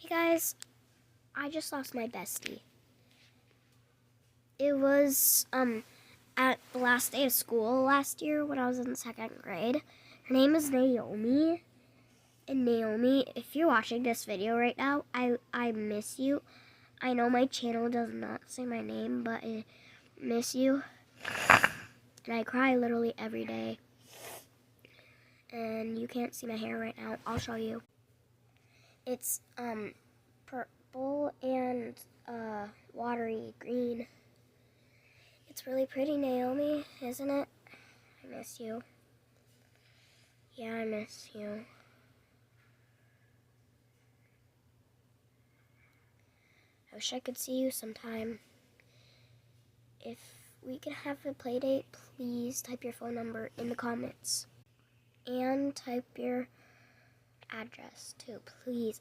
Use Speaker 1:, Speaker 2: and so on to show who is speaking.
Speaker 1: Hey guys, I just lost my bestie. It was at the last day of school last year when I was in the 2nd grade. Her name is Naomi. And Naomi, if you're watching this video right now, I miss you. I know my channel does not say my name, but I miss you. And I cry literally every day. And you can't see my hair right now. I'll show you. It's purple and watery green. It's really pretty, Naomi, isn't it? I miss you. Yeah, I miss you. I wish I could see you sometime. If we could have a play date, please type your phone number in the comments. And type your address too, please.